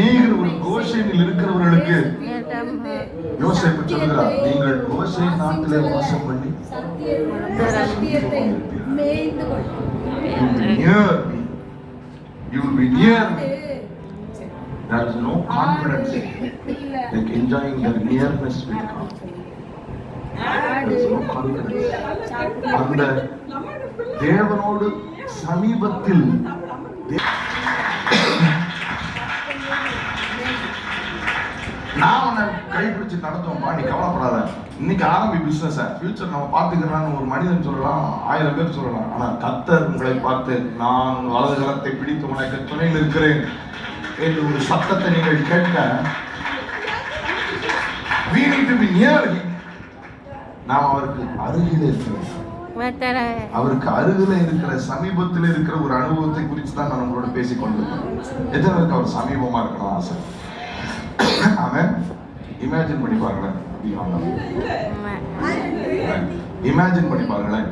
அநேகர் ஒரு கோஷேனில் இருக்கிறவர்களுக்கு யோசேப்பு சொல்கிறார், நீங்கள் கோஷேன் நாட்டிலே வாசம் பண்ணி you will be near me. There is no confidence like enjoying the nearness with God. There is no confidence. அந்த தேவனோடு சமீபத்தில் நான் உன்னை கைப்பிடிச்சு நடத்துவோம்பா, நீ கவலைப்படாத, இன்னைக்கு ஆரம்பி பிசினஸ், ஃபியூச்சர் நம்ம பார்த்துக்கிறான்னு ஒரு மனிதன் சொல்லலாம், 1000 பேர் சொல்லலாம். ஆனால் கர்த்தர் உங்களை பார்த்து, நான் வலது கரத்தை பிடித்து உனக்கு துணையில் இருக்கிறேன் என்று ஒரு சத்தத்தை நீங்கள் கேட்க, we need to be near him. நாம் அவருக்கு அருகில் இருக்கிறோம். அவருக்கு அருகில இருக்கிற சமீபத்தில் இருக்கிற ஒரு அனுபவத்தை குறித்து தான் நான் உங்களோட பேசிக்கொண்டிருக்கேன். எத்தனை பேருக்கு அவர் சமீபமா இருக்கணும் ஆசை? ஆமென். இமேஜின் பண்ணி பாருங்களேன். இமேஜின் பண்ணி பாருங்களேன்.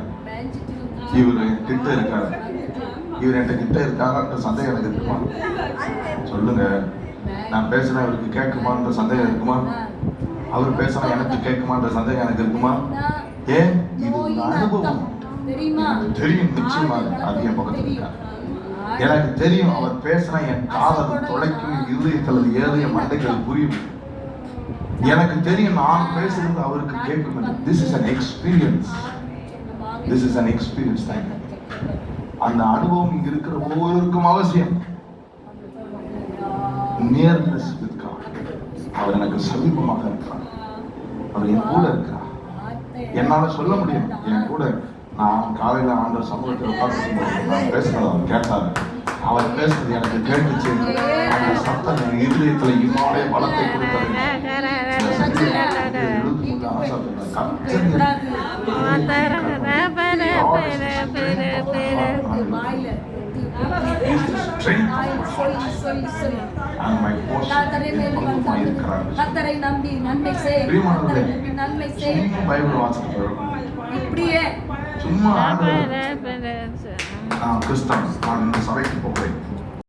இவரு கிட்ட இருக்காரு, இவர் என்கிட்ட கிட்ட இருக்காங்கன்ற சந்தேகம் எனக்கு இருக்குமா? சொல்லுங்க. நான் பேசினா இவருக்கு கேட்குமான்ற சந்தேகம் இருக்குமா? அவர் பேசினா எனக்கு கேட்குமான்ற சந்தேகம் எனக்கு இருக்குமா? ஏன்? இது அனுபவம். தெரியும், நிச்சயமாக அது என் பக்கத்தில் இருக்காரு. எனக்கு தெரியும், அவர் பேசினா என் காதல் தொலைக்கும், இருதயத்தில் ஏதோ என் மண்டைகள் புரியும். எனக்கு தெரியும், நான் பேசுறது அவருக்கு கேட்கும். This is an experience. This is an experience. அந்த அனுபவம் இங்க இருக்கிற ஒவ்வொருவருக்கும் அவசியம். Nearness with God. அவர் எனக்கு சமீபமாக இருக்கிறார், அவர் என் கூட இருக்கிறார். என்னால சொல்ல முடியும், என் கூட நான் காலையில ஆண்டவர் சமூகத்தில் உட்கார்ந்து நான் பேசுறத அவர் கேட்டாரு, அவர் பேசுறது எனக்கு கேட்டுச்சு. அந்த சத்தம் என் இதயத்துல இம்மாவே பலத்தை கொடுத்தது. சும்மா கிறிஸ்தவன், நான் இந்த சபைக்கு போகிறேன்,